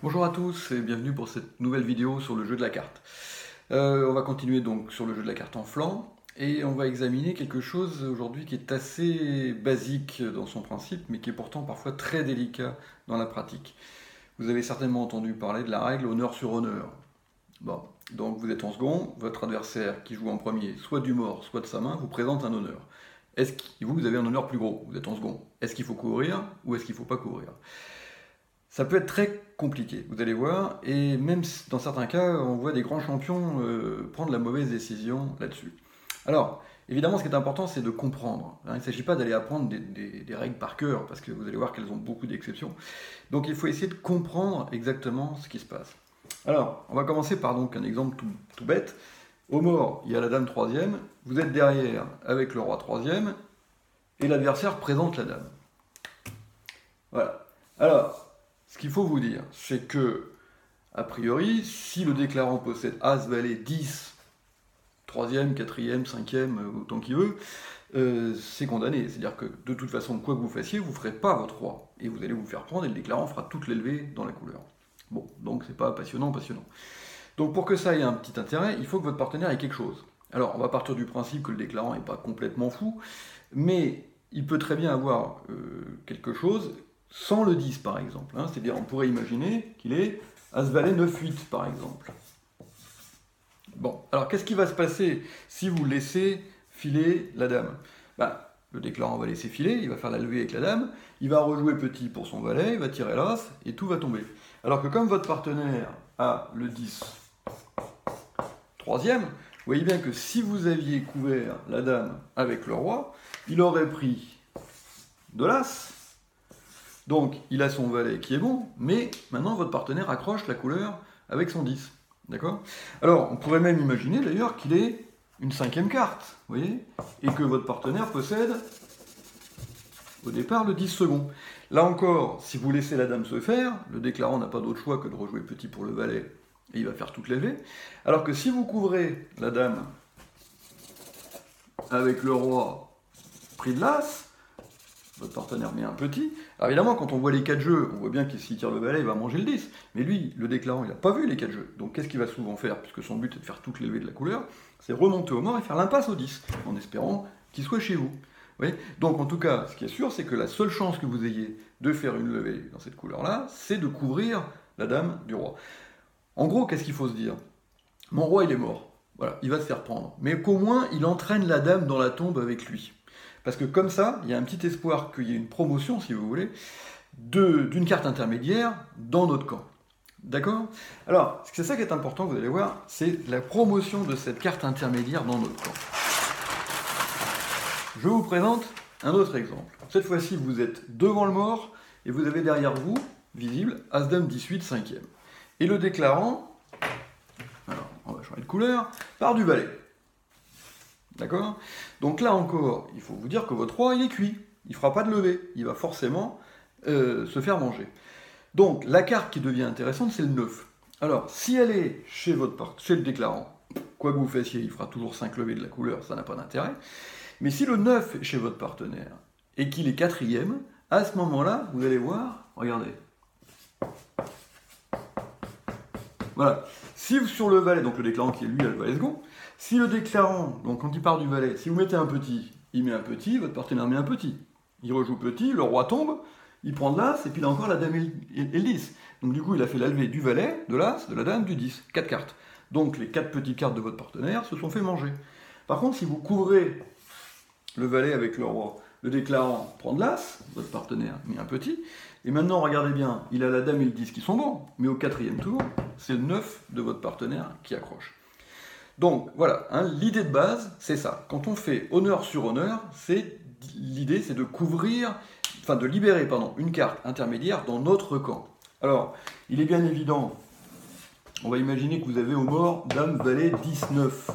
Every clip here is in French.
Bonjour à tous et bienvenue pour cette nouvelle vidéo sur le jeu de la carte. On va continuer donc sur le jeu de la carte en flanc et on va examiner quelque chose aujourd'hui qui est assez basique dans son principe mais qui est pourtant parfois très délicat dans la pratique. Vous avez certainement entendu parler de la règle honneur sur honneur. Bon, donc vous êtes en second, votre adversaire qui joue en premier, soit du mort, soit de sa main, vous présente un honneur. Est-ce que vous avez un honneur plus gros, vous êtes en second. Est-ce qu'il faut courir ou est-ce qu'il ne faut pas courir? Ça peut être très compliqué, vous allez voir, et même dans certains cas, on voit des grands champions prendre la mauvaise décision là-dessus. Alors, évidemment, ce qui est important, c'est de comprendre. Il ne s'agit pas d'aller apprendre des règles par cœur, parce que vous allez voir qu'elles ont beaucoup d'exceptions. Donc il faut essayer de comprendre exactement ce qui se passe. Alors, on va commencer par donc un exemple tout bête. Au mort, il y a la dame troisième, vous êtes derrière avec le roi troisième, et l'adversaire présente la dame. Voilà. Alors, ce qu'il faut vous dire, c'est que, a priori, si le déclarant possède As, Valet, 10, 3e, 4e, 5e, autant qu'il veut, c'est condamné. C'est-à-dire que, de toute façon, quoi que vous fassiez, vous ne ferez pas votre roi. Et vous allez vous faire prendre, et le déclarant fera toute l'élevée dans la couleur. Bon, donc c'est pas passionnant. Donc pour que ça ait un petit intérêt, il faut que votre partenaire ait quelque chose. Alors, on va partir du principe que le déclarant n'est pas complètement fou, mais il peut très bien avoir quelque chose sans le 10 par exemple. C'est-à-dire on pourrait imaginer qu'il est As-Valet 9-8 par exemple. Bon, alors qu'est-ce qui va se passer si vous laissez filer la dame? Le déclarant va laisser filer, il va faire la levée avec la dame, il va rejouer petit pour son valet, il va tirer l'as, et tout va tomber. Alors que comme votre partenaire a le 10 troisième, vous voyez bien que si vous aviez couvert la dame avec le roi, il aurait pris de l'as. Donc, il a son valet qui est bon, mais maintenant, votre partenaire accroche la couleur avec son 10. D'accord? Alors, on pourrait même imaginer d'ailleurs qu'il ait une cinquième carte, vous voyez? Et que votre partenaire possède, au départ, le 10 second. Là encore, si vous laissez la dame se faire, le déclarant n'a pas d'autre choix que de rejouer petit pour le valet, et il va faire toute l'élevée. Alors que si vous couvrez la dame avec le roi pris de l'as, votre partenaire met un petit. Alors évidemment, quand on voit les 4 jeux, on voit bien que s'il tire le valet, il va manger le 10. Mais lui, le déclarant, il n'a pas vu les 4 jeux. Donc qu'est-ce qu'il va souvent faire, puisque son but est de faire toute l'élevée de la couleur? C'est remonter au mort et faire l'impasse au 10, en espérant qu'il soit chez vous. Donc en tout cas, ce qui est sûr, c'est que la seule chance que vous ayez de faire une levée dans cette couleur-là, c'est de couvrir la dame du roi. En gros, qu'est-ce qu'il faut se dire? Mon roi, il est mort. Voilà, il va se faire prendre. Mais qu'au moins, il entraîne la dame dans la tombe avec lui. Parce que comme ça, il y a un petit espoir qu'il y ait une promotion, si vous voulez, d'une carte intermédiaire dans notre camp. D'accord? Alors, c'est ça qui est important, vous allez voir, c'est la promotion de cette carte intermédiaire dans notre camp. Je vous présente un autre exemple. Cette fois-ci, vous êtes devant le mort, et vous avez derrière vous, visible, As-Dame 18, 5e. Et le déclarant, alors on va changer de couleur, part du valet. D'accord? Donc là encore, il faut vous dire que votre roi, il est cuit. Il ne fera pas de levée. Il va forcément se faire manger. Donc, la carte qui devient intéressante, c'est le 9. Alors, si elle est chez le déclarant, quoi que vous fassiez, il fera toujours 5 levées de la couleur, ça n'a pas d'intérêt. Mais si le 9 est chez votre partenaire, et qu'il est 4e, à ce moment-là, vous allez voir, regardez. Voilà. Si sur le valet, donc le déclarant qui est lui, a le valet second, si le déclarant, donc quand il part du valet, si vous mettez un petit, il met un petit, votre partenaire met un petit. Il rejoue petit, le roi tombe, il prend de l'as, et puis il a encore la dame et le 10. Donc du coup, il a fait la levée du valet, de l'as, de la dame, du 10. 4 cartes. Donc les 4 petites cartes de votre partenaire se sont fait manger. Par contre, si vous couvrez le valet avec le roi, le déclarant prend de l'as, votre partenaire met un petit, et maintenant, regardez bien, il a la dame et le 10 qui sont bons, mais au 4e tour, c'est le 9 de votre partenaire qui accroche. Donc voilà, l'idée de base, c'est ça. Quand on fait honneur sur honneur, l'idée c'est de de libérer une carte intermédiaire dans notre camp. Alors, il est bien évident, on va imaginer que vous avez au mort dame, valet, 19.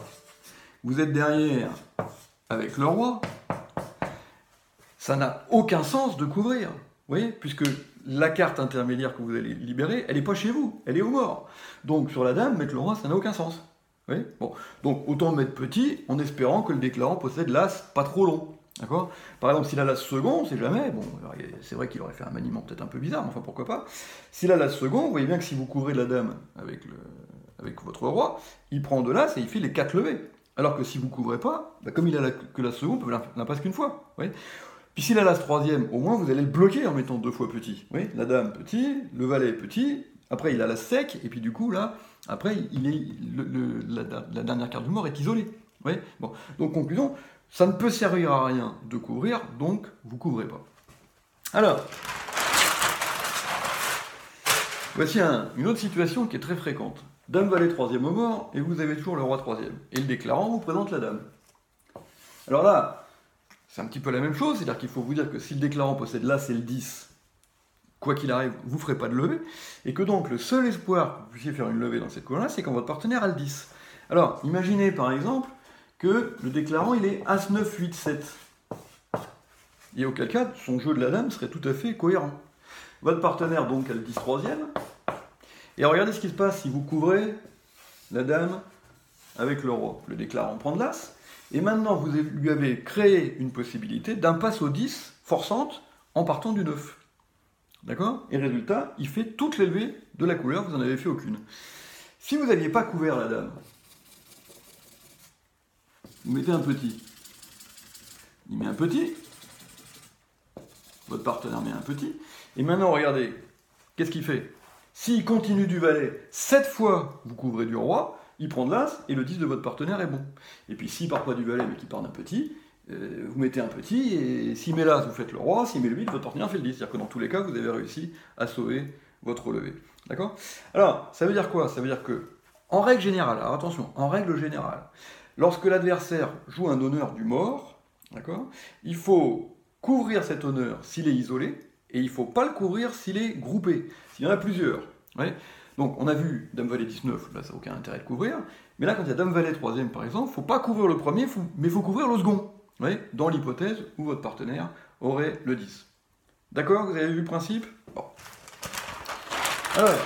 Vous êtes derrière avec le roi, ça n'a aucun sens de couvrir, vous voyez, puisque la carte intermédiaire que vous allez libérer, elle n'est pas chez vous, elle est au mort. Donc sur la dame, mettre le roi, ça n'a aucun sens. Oui, bon. Donc autant mettre petit en espérant que le déclarant possède l'as pas trop long. D'accord? Par exemple, s'il a l'as second, on sait jamais, bon, c'est vrai qu'il aurait fait un maniement peut-être un peu bizarre, mais enfin pourquoi pas. S'il a l'as second, vous voyez bien que si vous couvrez la dame avec votre roi, il prend de l'as et il fait les 4 levées. Alors que si vous ne couvrez pas, bah, comme il a que l'as second, il peut l'impasse qu'une fois. Vous voyez. Puis s'il a l'as troisième, au moins vous allez le bloquer en mettant 2 fois petit. Vous voyez, la dame petit, le valet petit, après il a l'as sec, et puis du coup là, après la dernière carte du mort est isolée. Vous voyez. Bon. Donc conclusion, ça ne peut servir à rien de couvrir, donc vous ne couvrez pas. Alors, voici une autre situation qui est très fréquente. Dame valet troisième au mort, et vous avez toujours le roi troisième. Et le déclarant vous présente la dame. Alors là, c'est un petit peu la même chose, c'est-à-dire qu'il faut vous dire que si le déclarant possède l'as et le 10, quoi qu'il arrive, vous ne ferez pas de levée, et que donc le seul espoir que vous puissiez faire une levée dans cette colonne-là, c'est quand votre partenaire a le 10. Alors, imaginez par exemple que le déclarant il est As 9, 8, 7. Et auquel cas, son jeu de la dame serait tout à fait cohérent. Votre partenaire donc a le 10 troisième. Et regardez ce qui se passe si vous couvrez la dame avec le roi. Le déclarant prend de l'as. Et maintenant, vous lui avez créé une possibilité d'impasse au 10 forçante en partant du 9. D'accord? Et résultat, il fait toutes les levées de la couleur, vous n'en avez fait aucune. Si vous n'aviez pas couvert la dame, vous mettez un petit. Il met un petit. Votre partenaire met un petit. Et maintenant, regardez, qu'est-ce qu'il fait? S'il continue du valet, 7 fois vous couvrez du roi, il prend de l'as, et le 10 de votre partenaire est bon. Et puis s'il part pas du valet, mais qu'il part d'un petit, vous mettez un petit, et s'il met l'as, vous faites le roi, s'il met le 8, votre partenaire fait le 10. C'est-à-dire que dans tous les cas, vous avez réussi à sauver votre levée. D'accord? Alors, ça veut dire quoi? Ça veut dire que, en règle générale, alors attention, en règle générale, lorsque l'adversaire joue un honneur du mort, d'accord, il faut couvrir cet honneur s'il est isolé, et il ne faut pas le couvrir s'il est groupé, s'il y en a plusieurs. Ouais. Donc on a vu Dame Valet 19, là ça n'a aucun intérêt de couvrir, mais là quand il y a Dame Valet 3e par exemple, il ne faut pas couvrir le premier, mais il faut couvrir le second, ouais, dans l'hypothèse où votre partenaire aurait le 10. D'accord? Vous avez vu le principe? Bon. Alors,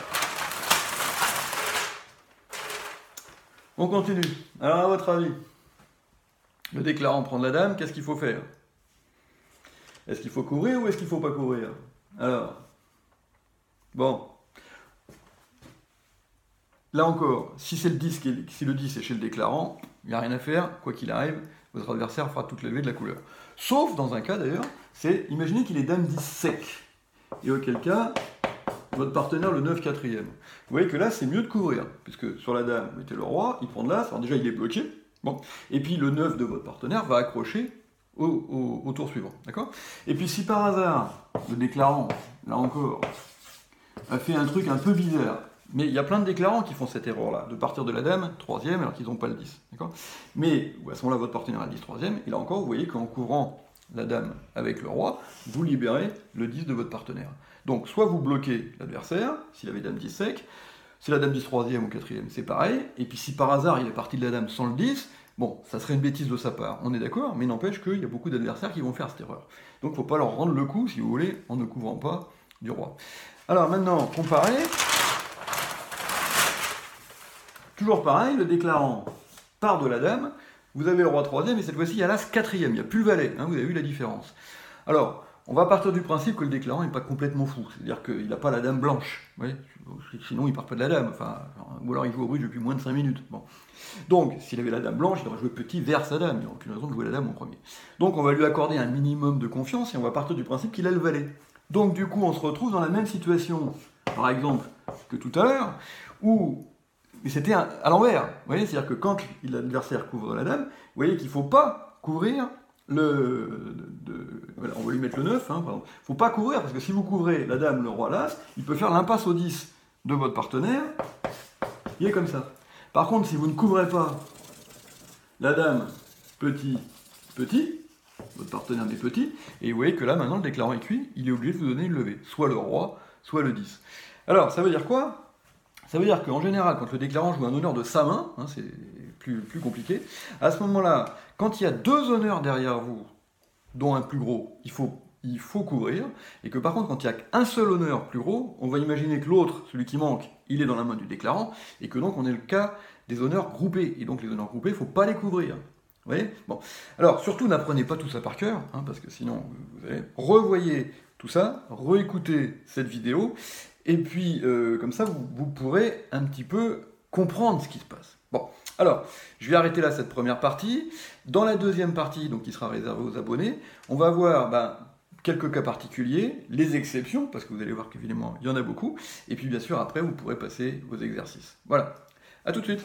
on continue. Alors à votre avis, le déclarant prend de la dame, qu'est-ce qu'il faut faire? Est-ce qu'il faut couvrir ou est-ce qu'il ne faut pas couvrir? Alors, bon. Là encore, si c'est le 10 si le 10 est chez le déclarant, il n'y a rien à faire, quoi qu'il arrive, votre adversaire fera toutes les levées de la couleur. Sauf dans un cas d'ailleurs, c'est, imaginez qu'il est dame 10 sec, et auquel cas, votre partenaire le 9 4e. Vous voyez que là, c'est mieux de couvrir, puisque sur la dame, vous mettez le roi, il prend de l'as, alors déjà il est bloqué, bon, et puis le 9 de votre partenaire va accrocher au tour suivant, d'accord? Et puis si par hasard, le déclarant, là encore, a fait un truc un peu bizarre, mais il y a plein de déclarants qui font cette erreur-là, de partir de la dame, 3e, alors qu'ils n'ont pas le 10, d'accord? Mais à ce moment-là, votre partenaire a le 10 3e, et là encore, vous voyez qu'en couvrant la dame avec le roi, vous libérez le 10 de votre partenaire. Donc, soit vous bloquez l'adversaire, s'il avait dame 10 sec, si la dame 10 3e ou 4e, c'est pareil, et puis si par hasard il est parti de la dame sans le 10, bon, ça serait une bêtise de sa part, on est d'accord, mais n'empêche qu'il y a beaucoup d'adversaires qui vont faire cette erreur. Donc il ne faut pas leur rendre le coup, si vous voulez, en ne couvrant pas du roi. Alors maintenant, comparez. Toujours pareil, le déclarant part de la dame, vous avez le roi 3e, et cette fois-ci il y a l'as 4e, il n'y a plus le valet, hein, vous avez vu la différence. Alors, on va partir du principe que le déclarant n'est pas complètement fou, c'est-à-dire qu'il n'a pas la dame blanche, oui, sinon il ne part pas de la dame, enfin, ou alors il joue au russe depuis moins de 5 minutes. Bon. Donc, s'il avait la dame blanche, il aurait joué petit vers sa dame, il n'y a aucune raison de jouer la dame en premier. Donc on va lui accorder un minimum de confiance, et on va partir du principe qu'il a le valet. Donc du coup, on se retrouve dans la même situation, par exemple, que tout à l'heure, où... Mais c'était à l'envers, vous voyez, c'est-à-dire que quand l'adversaire couvre la dame, vous voyez qu'il ne faut pas couvrir voilà, on va lui mettre le 9, hein, pardon. Il ne faut pas couvrir, parce que si vous couvrez la dame, le roi, l'as, il peut faire l'impasse au 10 de votre partenaire, il est comme ça. Par contre, si vous ne couvrez pas la dame, petit, petit, votre partenaire est petit, et vous voyez que là, maintenant, le déclarant est cuit, il est obligé de vous donner une levée, soit le roi, soit le 10. Alors, ça veut dire quoi? Ça veut dire qu'en général, quand le déclarant joue un honneur de sa main, hein, c'est plus compliqué, à ce moment-là, quand il y a 2 honneurs derrière vous, dont un plus gros, il faut couvrir, et que par contre, quand il n'y a qu'un seul honneur plus gros, on va imaginer que l'autre, celui qui manque, il est dans la main du déclarant, et que donc on est le cas des honneurs groupés. Et donc les honneurs groupés, il ne faut pas les couvrir. Vous voyez? Bon. Alors, surtout, n'apprenez pas tout ça par cœur, hein, parce que sinon, vous allez revoyer tout ça, réécouter cette vidéo, et puis, comme ça, vous pourrez un petit peu comprendre ce qui se passe. Bon, alors, je vais arrêter là cette première partie. Dans la deuxième partie, donc qui sera réservée aux abonnés, on va voir quelques cas particuliers, les exceptions, parce que vous allez voir qu'évidemment, il y en a beaucoup, et puis bien sûr, après, vous pourrez passer vos exercices. Voilà, à tout de suite.